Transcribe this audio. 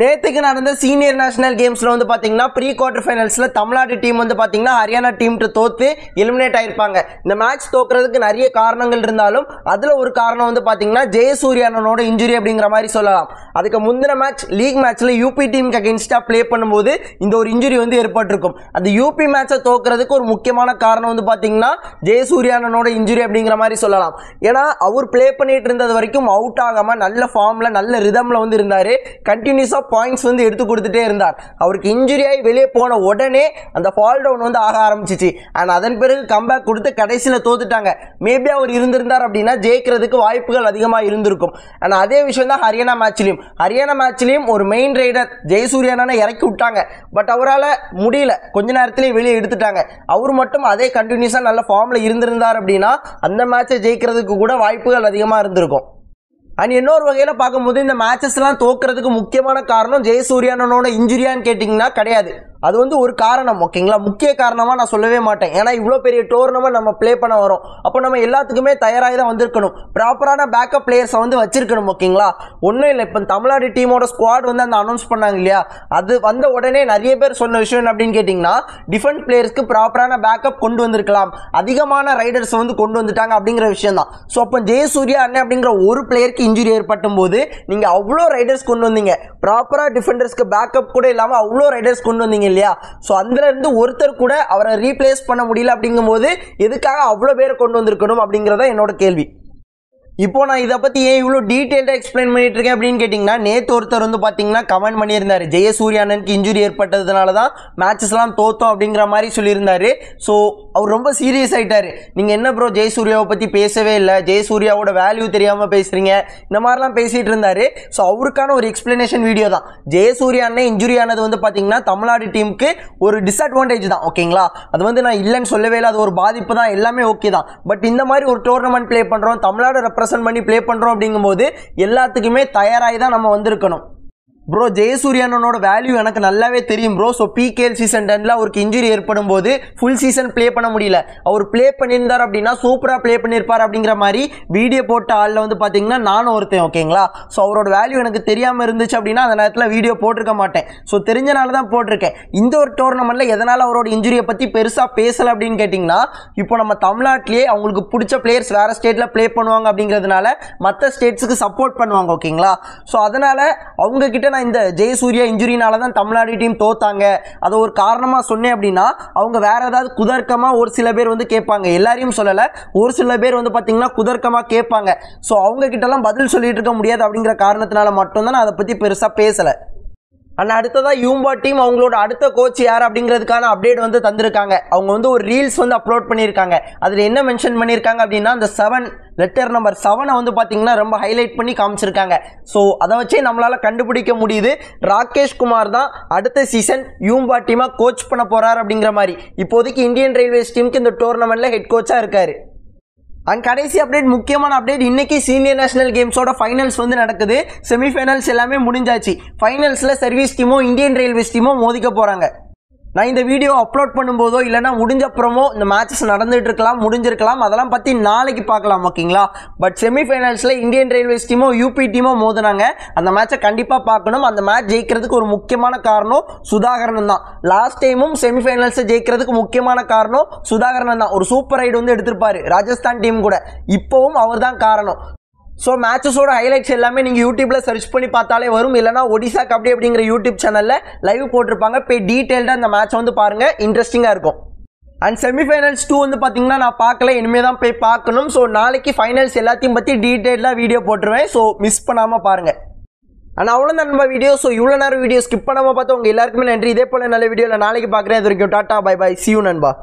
நேத்துக்கு நடந்த senior national கேம்ஸ்ல வந்து பாத்தீங்கன்னா ப்ரீ குவார்டர் ஃபைனல்ஸ்ல தமிழ்நாடு டீம் வந்து பாத்தீங்கன்னா ஹரியானா டீம் தோத்து எலிமினேட் ஆயிருப்பாங்க. இந்த மேட்ச் தோக்குறதுக்கு நிறைய காரணங்கள் இருந்தாலும் அதுல ஒரு காரணம் வந்து பாத்தீங்கன்னா ஜெயசூர்யானோட இன்ஜுரி அப்படிங்கிற மாதிரி சொல்லலாம். அதுக்கு முந்தின மேட்ச் லீக் மேட்ச்ல யூபி டீமுக்கு அகைன்ஸ்டா ப்ளே பண்ணும்போது இந்த ஒரு இன்ஜுரி வந்து ஏற்பட்டிருக்கும். அந்த யூபி மேட்சை தோக்குறதுக்கு ஒரு முக்கியமான காரணம் வந்து பாத்தீங்கன்னா ஜெயசூர்யானோட இன்ஜுரி அப்படிங்கிற மாதிரி சொல்லலாம். ஏன்னா அவர் ப்ளே பண்ணிட்டு இருந்தது வரைக்கும் அவுட் ஆகாம நல்ல ஃபார்ம்ல நல்ல ரிதம்ல வந்து இருந்தாரு. கண்டினியூஸா பாயிண்ட்ஸ் வந்து எடுத்து கொடுத்துட்டே இருந்தார். அவருக்கு இன்ஜுரி ஆகி வெளியே போன உடனே அந்த ஃபால் டவுன் வந்து ஆக ஆரம்பிச்சிச்சு. அண்ட் அதன் பிறகு கம்பேக் கொடுத்து கடைசியில் தோத்துட்டாங்க. மேபி அவர் இருந்திருந்தார் அப்படின்னா ஜெயிக்கிறதுக்கு வாய்ப்புகள் அதிகமாக இருந்திருக்கும். ஆனால் அதே விஷயம் தான் ஹரியானா மேட்ச்லையும் ஒரு மெயின் ரைடர் ஜெயசூர்யானை இறக்கி விட்டாங்க. பட் அவரால் முடியல, கொஞ்ச நேரத்திலேயே வெளியே எடுத்துட்டாங்க. அவர் மட்டும் அதே கண்டினியூஸாக நல்ல ஃபார்மில் இருந்திருந்தார் அப்படின்னா அந்த மேட்சை ஜெயிக்கிறதுக்கு கூட வாய்ப்புகள் அதிகமாக இருந்திருக்கும். அண்ட் இன்னொரு வகையில் பார்க்கும்போது இந்த மேட்சஸ்லாம் தோக்குறதுக்கு முக்கியமான காரணம் ஜெயசூர்யானோட இன்ஜுரியான்னு கேட்டிங்கன்னா கிடையாது. அது வந்து ஒரு காரணம், ஓகேங்களா. முக்கிய காரணமாக நான் சொல்லவே மாட்டேன். ஏன்னா இவ்வளோ பெரிய டோர்னமெண்ட் நம்ம ப்ளே பண்ண வரோம். அப்போ நம்ம எல்லாத்துக்குமே தயாராகி தான் வந்திருக்கணும். ப்ராப்பரான பேக்கப் பிளேயர்ஸை வந்து வச்சிருக்கணும், ஓகேங்களா. ஒன்றும் இல்லை, இப்போ தமிழ்நாடு டீமோட ஸ்குவாட் வந்து அந்த அனௌன்ஸ் பண்ணாங்க இல்லையா, அது வந்த உடனே நிறைய பேர் சொன்ன விஷயம் அப்படின்னு கேட்டிங்கன்னா டிஃபென்ஸ் பிளேயர்ஸ்க்கு ப்ராப்பரான பேக்கப் கொண்டு வந்திருக்கலாம், அதிகமான ரைடர்ஸ் வந்து கொண்டு வந்துட்டாங்க அப்படிங்கிற விஷயம் தான். ஸோ அப்போ ஜெயசூர்யா அண்ணன் அப்படிங்கிற ஒரு பிளேயருக்கு இன்ஜுரி ஏற்பட்டும் போது நீங்கள் அவ்வளோ ரைடர்ஸ் கொண்டு வந்தீங்க, ப்ராப்பராக டிஃபெண்டர்ஸ்க்கு பேக்கப் கூட இல்லாமல் அவ்வளோ ரைடர்ஸ் கொண்டு வந்தீங்க இல்லையா. ஸோ அதுல இருந்து ஒருத்தர் கூட அவரை ரீப்ளேஸ் பண்ண முடியல அப்படிங்கும்போது எதுக்காக அவ்வளோ பேரை கொண்டு வந்திருக்கணும் அப்படிங்கிறத என்னோட கேள்வி. இப்போ நான் இதை பற்றி ஏன் இவ்வளோ டீட்டெயில்டாக எக்ஸ்பிளைன் பண்ணிட்டு இருக்கேன் அப்படின்னு கேட்டிங்கன்னா, நேற்று ஒருத்தர் வந்து பார்த்தீங்கன்னா கமெண்ட் பண்ணியிருந்தார், ஜெயசூர்யானனுக்கு இன்ஜுரி ஏற்பட்டதுனால தான் மேட்சஸ்லாம் தோத்தோம் அப்படிங்கிற மாதிரி சொல்லியிருந்தாரு. ஸோ அவர் ரொம்ப சீரியஸ் ஆகிட்டார். நீங்கள் என்ன ப்ரோ ஜெயசூர்யாவை பற்றி பேசவே இல்லை, ஜெயசூர்யாவோட வேல்யூ தெரியாமல் பேசுகிறீங்க, இந்த மாதிரிலாம் பேசிகிட்டு இருந்தார். ஸோ அவருக்கான ஒரு எக்ஸ்பிளனேஷன் வீடியோ தான். ஜெயசூர்யானே இன்ஜுரி ஆனது வந்து பார்த்தீங்கன்னா தமிழ்நாடு டீமுக்கு ஒரு டிஸ்அட்வான்டேஜ் தான், ஓகேங்களா. அது வந்து நான் இல்லைன்னு சொல்லவே இல்லை, அது ஒரு பாதிப்பு தான், எல்லாமே ஓகே தான். பட் இந்த மாதிரி ஒரு டோர்னமெண்ட் ப்ளே பண்ணுறோம், தமிழ்நாடு ரெப்ரசன்ட் பண்ணி ப்ளே பண்றோம் அப்படிங்கும்போது எல்லாத்துக்குமே தயாராகி தான் நம்ம வந்திருக்கணும். ப்ரோ ஜெயசூர்யானோட வேல்யூ எனக்கு நல்லாவே தெரியும் ப்ரோ. ஸோ பிகேஎல் சீசன் 10ல் அவருக்கு இன்ஜுரி ஏற்படும் போது ஃபுல் சீசன் ப்ளே பண்ண முடியல. அவர் ப்ளே பண்ணியிருந்தார் அப்படின்னா சூப்பராக ப்ளே பண்ணியிருப்பார் அப்படிங்கிற மாதிரி வீடியோ போட்ட ஆளில் வந்து பார்த்தீங்கன்னா நானும் ஒருத்தன், ஓகேங்களா. ஸோ அவரோட வேல்யூ எனக்கு தெரியாமல் இருந்துச்சு அப்படின்னா அந்த நேரத்தில் வீடியோ போட்டிருக்க மாட்டேன். ஸோ தெரிஞ்சனால தான் போட்டிருக்கேன். இந்த ஒரு டோர்னமெண்ட்டில் எதனால் அவரோட இன்ஜுரியை பற்றி பெருசாக பேசலை அப்படின்னு கேட்டிங்கன்னா, இப்போ நம்ம தமிழ்நாட்டிலேயே அவங்களுக்கு பிடிச்ச பிளேயர்ஸ் வேறு ஸ்டேட்டில் ப்ளே பண்ணுவாங்க அப்படிங்கிறதுனால மற்ற ஸ்டேட்ஸுக்கு சப்போர்ட் பண்ணுவாங்க, ஓகேங்களா. ஸோ அதனால் அவங்கக்கிட்ட நான் இந்த ஜெயசூர்யா இன்ஜுரினால தான் தமிழ்நாடு டீம் தோத்தாங்க அதை ஒரு காரணமாக சொன்னேன் அப்படின்னா அவங்க வேற ஏதாவது குதர்க்கமாக ஒரு சில பேர் வந்து கேட்பாங்க. எல்லாரையும் சொல்லலை, ஒரு சில பேர் வந்து பார்த்தீங்கன்னா குதர்க்கமாக கேட்பாங்க. ஸோ அவங்க கிட்டலாம் பதில் சொல்லிட்டு இருக்க முடியாது அப்படிங்கிற காரணத்தினால மட்டும்தான் நான் அதை பற்றி பெருசாக பேசலை. அண்ட் அடுத்ததாக யூம்பா டீம் அவங்களோட அடுத்த கோச் யார் அப்படிங்கிறதுக்கான அப்டேட் வந்து தந்திருக்காங்க. அவங்க வந்து ஒரு ரீல்ஸ் வந்து அப்லோட் பண்ணியிருக்காங்க. அதில் என்ன மென்ஷன் பண்ணியிருக்காங்க அப்படின்னா அந்த 7 லெட்டர் நம்பர் 7 வந்து பார்த்தீங்கன்னா ரொம்ப ஹைலைட் பண்ணி காமிச்சிருக்காங்க. ஸோ அதை வச்சே நம்மளால் கண்டுபிடிக்க முடியுது ராகேஷ் குமார் தான் அடுத்த சீசன் யூம்பா டீமாக கோச் பண்ண போகிறார் அப்படிங்கிற மாதிரி. இப்போதைக்கு இந்தியன் ரயில்வேஸ் டீமுக்கு இந்த டோர்னமெண்ட்டில் ஹெட் கோச்சாக இருக்கார். அண்ட் கடைசி அப்டேட், முக்கியமான அப்டேட், இன்னைக்கு சீனியர் நேஷனல் கேம்ஸோட ஃபைனல்ஸ் வந்து நடக்குது. செமிஃபைனல்ஸ் எல்லாமே முடிஞ்சாச்சு. ஃபைனல்ஸில் சர்வீஸ் டீமும் இந்தியன் ரயில்வேஸ் டீமும் மோதிக்க போகிறாங்க. நான் இந்த வீடியோ அப்லோட் பண்ணும்போதோ இல்லைனா முடிஞ்சப்புறமோ இந்த மேட்சஸ் நடந்துட்டு இருக்கலாம், முடிஞ்சிருக்கலாம், அதெல்லாம் பற்றி நாளைக்கு பார்க்கலாம், ஓகேங்களா. பட் செமிஃபைனல்ஸில் இந்தியன் ரயில்வேஸ் டீமோ யூபி டீமோ மோதினாங்க. அந்த மேட்சை கண்டிப்பாக பார்க்கணும். அந்த மேட்ச் ஜெயிக்கிறதுக்கு ஒரு முக்கியமான காரணம் சுதாகரன் தான். லாஸ்ட் டைமும் செமிஃபைனல்ஸை ஜெயிக்கிறதுக்கு முக்கியமான காரணம் சுதாகரன் தான். ஒரு சூப்பர் ரைடு வந்து எடுத்திருப்பாரு ராஜஸ்தான் டீம் கூட. இப்போவும் அவர் தான் காரணம். ஸோ மேட்சஸோட ஹைலைட்ஸ் எல்லாமே நீங்கள் யூடியூப்பில் சர்ச் பண்ணி பார்த்தாலே வரும். இல்லைனா ஒடிசா கபடி அப்படிங்கிற யூடியூப் சேனலில் லைவ் போட்டிருப்பாங்க. போய் டீட்டெயில்டாக அந்த மேட்ச் வந்து பாருங்கள், இன்ட்ரெஸ்டிங்காக இருக்கும். அண்ட் செமிஃபைனல்ஸ் 2 வந்து பார்த்தீங்கன்னா நான் பார்க்கல, இனிமேல் தான் போய் பார்க்கணும். ஸோ நாளைக்கு ஃபைனல்ஸ் எல்லாத்தையும் பற்றி டீட்டெயிலாக வீடியோ போட்டுருவேன். ஸோ மிஸ் பண்ணாமல் பாருங்கள். ஆனால் அவ்வளோதான் நம்ம வீடியோ. ஸோ இவ்வளோ நேரம் வீடியோ ஸ்கிப் பண்ணாமல் பார்த்து உங்கள் எல்லாருக்குமே நன்றி. இதே போல் நல்ல வீடியோவில் நாளைக்கு பார்க்குறேன். இது வரைக்கும் tata, bye bye, see you நண்பா.